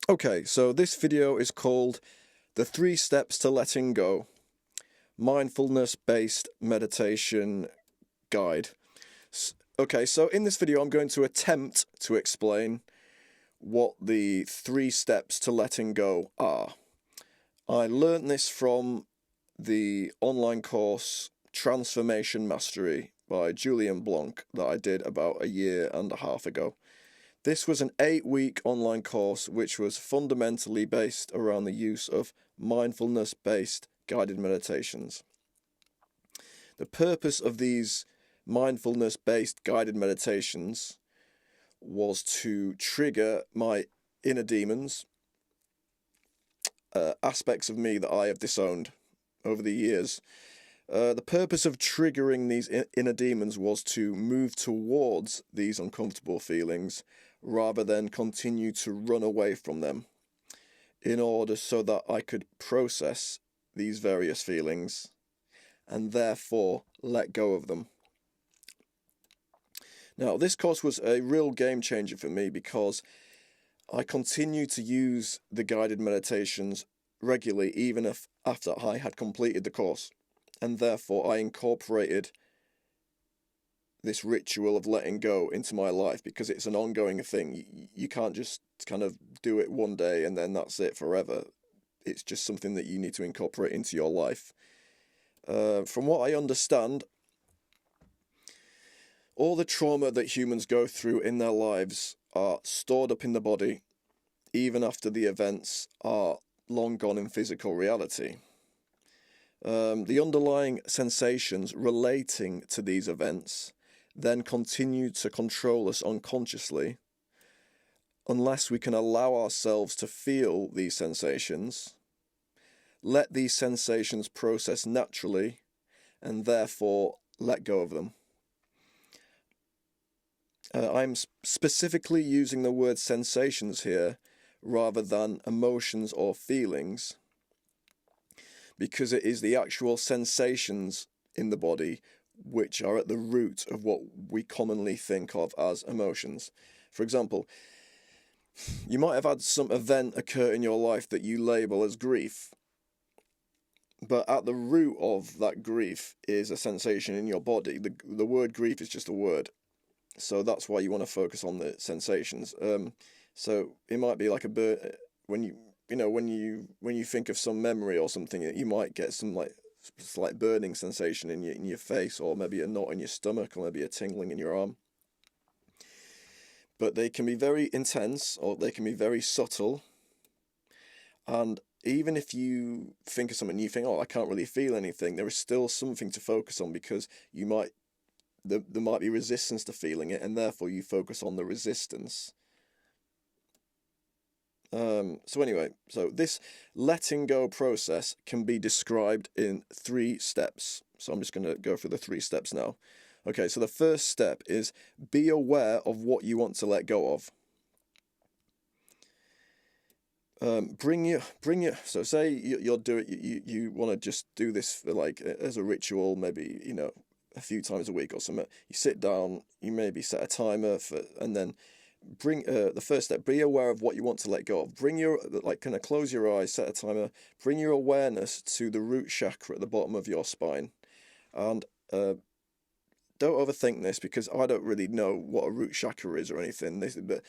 Okay, so this video is called The 3 Steps to Letting Go, Mindfulness-Based Meditation Guide. Okay, so in this video I'm going to attempt to explain what the 3 steps to letting go are. I learned this from the online course Transformation Mastery by Julien Blanc that I did about a year and a half ago. This was an 8-week online course which was fundamentally based around the use of mindfulness-based guided meditations. The purpose of these mindfulness-based guided meditations was to trigger my inner demons, aspects of me that I have disowned over the years. The purpose of triggering these inner demons was to move towards these uncomfortable feelings rather than continue to run away from them, in order so that I could process these various feelings and therefore let go of them. Now, this course was a real game changer for me because I continue to use the guided meditations regularly even after I had completed the course, and therefore I incorporated this ritual of letting go into my life because it's an ongoing thing. You can't just kind of do it one day and then that's it forever. It's just something that you need to incorporate into your life. From what I understand, all the trauma that humans go through in their lives are stored up in the body, even after the events are long gone in physical reality. The underlying sensations relating to these events then continue to control us unconsciously unless we can allow ourselves to feel these sensations, let these sensations process naturally, and therefore let go of them. I'm specifically using the word sensations here rather than emotions or feelings, because it is the actual sensations in the body which are at the root of what we commonly think of as emotions. For example, you might have had some event occur in your life that you label as grief, but at the root of that grief is a sensation in your body. The word grief is just a word, so that's why you want to focus on the sensations. So it might be like a bird when you think of some memory or something, you might get some slight burning sensation in your face, or maybe a knot in your stomach, or maybe a tingling in your arm. But they can be very intense, or they can be very subtle. And even if you think of something and you think, oh, I can't really feel anything, there is still something to focus on, because there might be resistance to feeling it, and therefore you focus on the resistance. So anyway, this letting go process can be described in 3 steps. So I'm just going to go through the 3 steps now. Okay, so the first step is be aware of what you want to let go of. So say you'll do it, you want to just do this for as a ritual, maybe, a few times a week or something. You sit down, you maybe set a timer and then bring the first step, be aware of what you want to let go of. Bring your, kind of close your eyes, set a timer, bring your awareness to the root chakra at the bottom of your spine. And don't overthink this, because I don't really know what a root chakra is or anything. But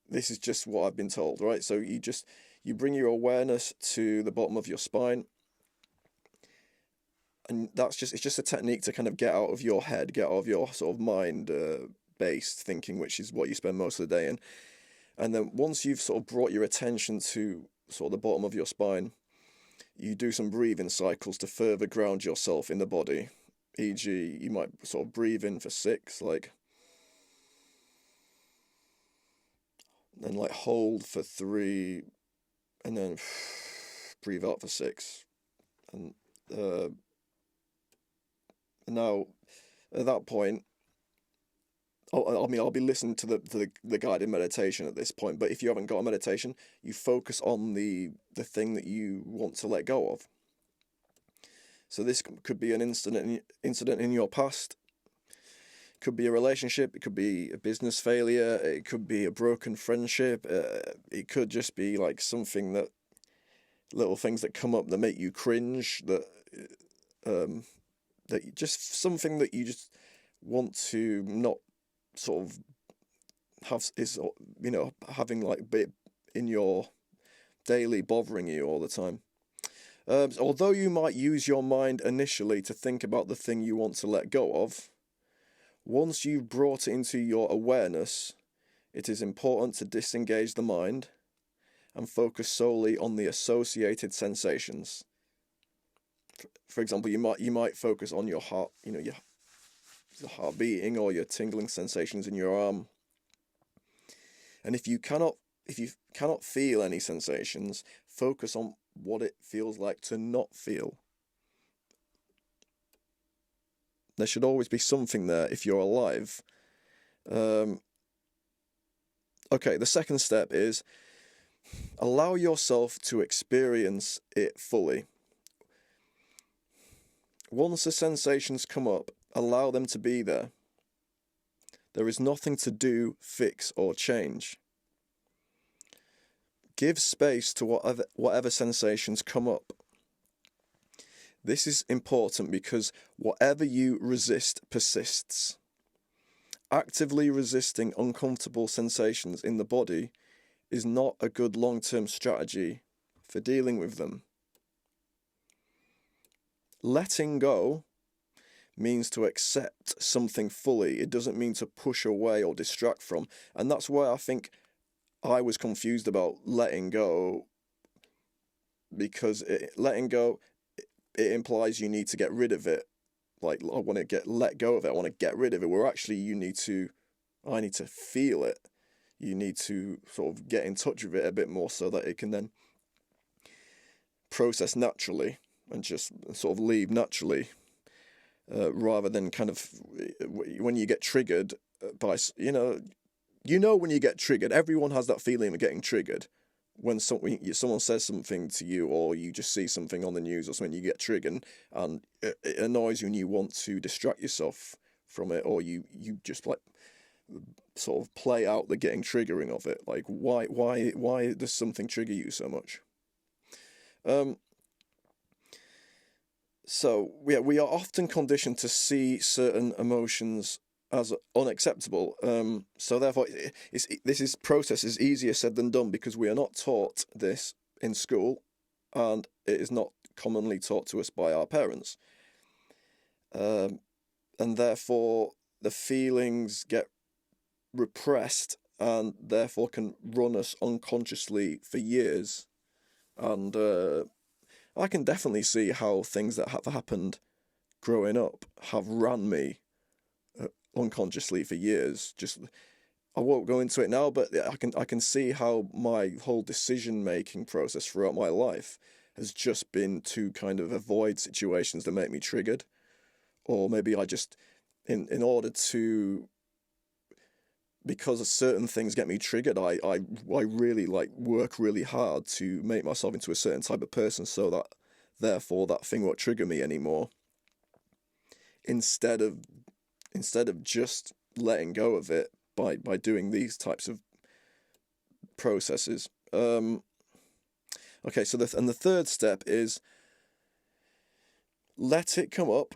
this is just what I've been told, right? So you bring your awareness to the bottom of your spine, and it's just a technique to kind of get out of your head, get out of your sort of mind based thinking, which is what you spend most of the day in. And then once you've sort of brought your attention to sort of the bottom of your spine, you do some breathing cycles to further ground yourself in the body. E.g., you might sort of breathe in for 6, then hold for 3, and then breathe out for 6. And now at that point, I'll be listening to the guided meditation at this point, but if you haven't got a meditation, you focus on the thing that you want to let go of. So this could be an incident in your past. It could be a relationship, it could be a business failure, it could be a broken friendship, it could just be like something that, little things that come up that make you cringe, that just something that you just want to not sort of have, is, having like bit in your daily bothering you all the time. Although you might use your mind initially to think about the thing you want to let go of, once you've brought it into your awareness, it is important to disengage the mind and focus solely on the associated sensations. For example, you might focus on your heart, your heart beating or your tingling sensations in your arm. And if you cannot feel any sensations, focus on what it feels like to not feel. There should always be something there if you're alive. Okay, the second step is allow yourself to experience it fully. Once the sensations come up, allow them to be there. There is nothing to do, fix, or change. Give space to whatever sensations come up. This is important because whatever you resist persists. Actively resisting uncomfortable sensations in the body is not a good long-term strategy for dealing with them. Letting go means to accept something fully. It doesn't mean to push away or distract from. And that's why I think I was confused about letting go, because letting go, it implies you need to get rid of it. Like, I want to let go of it. I want to get rid of it. Where actually I need to feel it. You need to sort of get in touch with it a bit more so that it can then process naturally and just sort of leave naturally, rather than kind of when you get triggered by, when you get triggered, everyone has that feeling of getting triggered. When someone says something to you, or you just see something on the news or something, you get triggered and it annoys you and you want to distract yourself from it, or you just like sort of play out the getting triggering of it. Like, why does something trigger you so much? So we are often conditioned to see certain emotions as unacceptable. So therefore, this process is easier said than done, because we are not taught this in school, and it is not commonly taught to us by our parents. And therefore, the feelings get repressed and therefore can run us unconsciously for years. And I can definitely see how things that have happened growing up have ran me unconsciously for years. I won't go into it now, but I can see how my whole decision-making process throughout my life has just been to kind of avoid situations that make me triggered. Or maybe I just, in order to, because certain things get me triggered, I really work really hard to make myself into a certain type of person, so that therefore that thing won't trigger me anymore. Instead of just letting go of it by doing these types of processes. Okay, so the third step is let it come up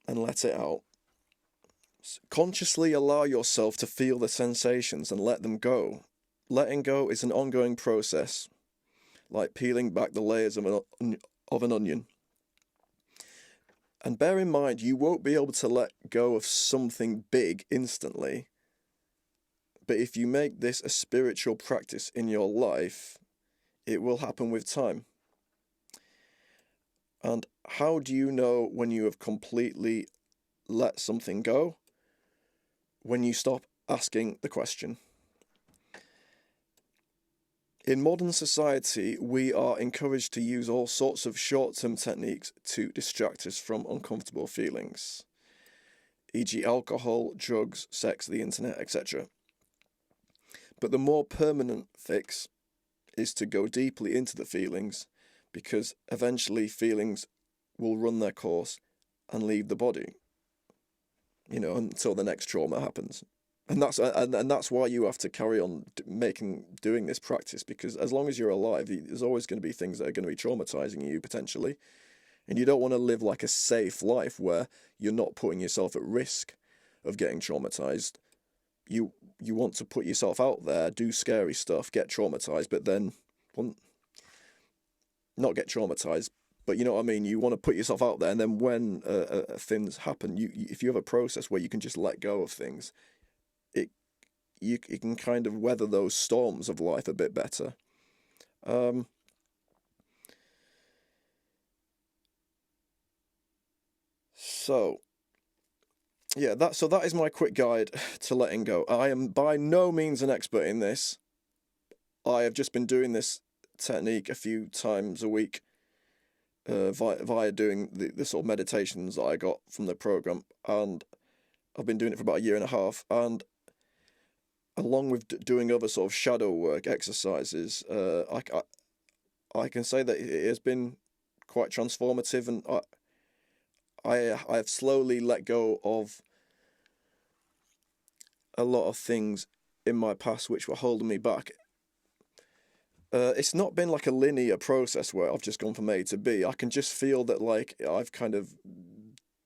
and let it out. Consciously allow yourself to feel the sensations and let them go. Letting go is an ongoing process, like peeling back the layers of an onion. And bear in mind, you won't be able to let go of something big instantly. But if you make this a spiritual practice in your life, it will happen with time. And how do you know when you have completely let something go? When you stop asking the question. In modern society, we are encouraged to use all sorts of short-term techniques to distract us from uncomfortable feelings, e.g. alcohol, drugs, sex, the internet, etc. But the more permanent fix is to go deeply into the feelings, because eventually feelings will run their course and leave the body. until the next trauma happens. And that's why you have to carry on doing this practice, because as long as you're alive, there's always going to be things that are going to be traumatizing you potentially, and you don't want to live like a safe life where you're not putting yourself at risk of getting traumatized. You want to put yourself out there, do scary stuff, get traumatized, but then not get traumatized. But you know what I mean? You want to put yourself out there, and then when things happen, if you have a process where you can just let go of things, you can kind of weather those storms of life a bit better. So that is my quick guide to letting go. I am by no means an expert in this. I have just been doing this technique a few times a week via doing the sort of meditations that I got from the program, and I've been doing it for about a year and a half, and along with doing other sort of shadow work exercises, I can say that it has been quite transformative, and I have slowly let go of a lot of things in my past which were holding me back. It's not been like a linear process where I've just gone from A to B. I can just feel that like I've kind of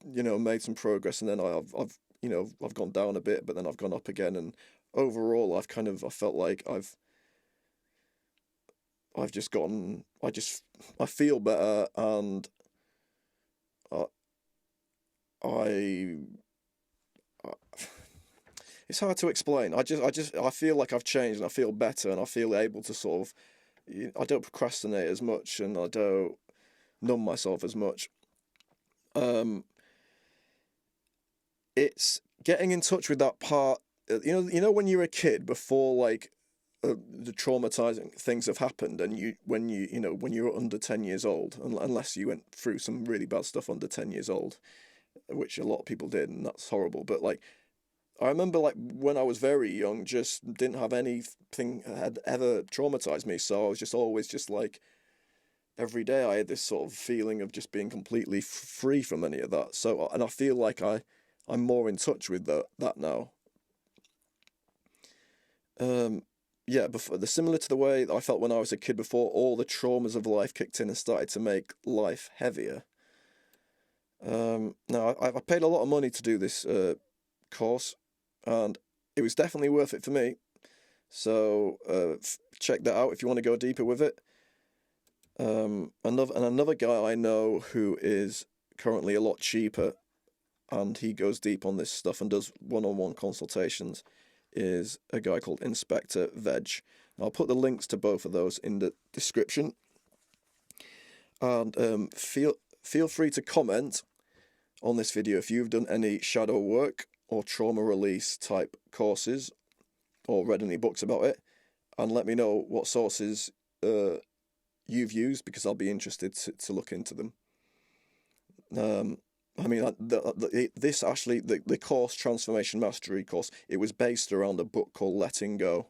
made some progress, and then I've gone down a bit, but then I've gone up again, and overall I felt like I feel better, and it's hard to explain. I feel like I've changed, and I feel better, and I feel able to sort of, I don't procrastinate as much, and I don't numb myself as much. It's getting in touch with that part. When you're a kid, before like the traumatizing things have happened, and when you're under 10 years old, unless you went through some really bad stuff under 10 years old, which a lot of people did, and that's horrible. But like, I remember like when I was very young, just didn't have anything had ever traumatized me, so I was just always just like, every day I had this sort of feeling of just being completely free from any of that. So, and I feel like I'm more in touch with that now. Similar to the way I felt when I was a kid, before all the traumas of life kicked in and started to make life heavier. Now, I paid a lot of money to do this course, and it was definitely worth it for me. So check that out if you want to go deeper with it. Another guy I know who is currently a lot cheaper, and he goes deep on this stuff and does one-on-one consultations, is a guy called Inspector Veg. I'll put the links to both of those in the description. And feel free to comment on this video if you've done any shadow work or trauma release type courses, or read any books about it, and let me know what sources you've used, because I'll be interested to look into them. The course, Transformation Mastery course, it was based around a book called Letting Go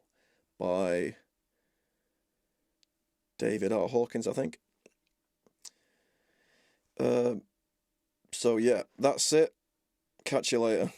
by David R Hawkins, I think. So yeah, that's it. Catch you later.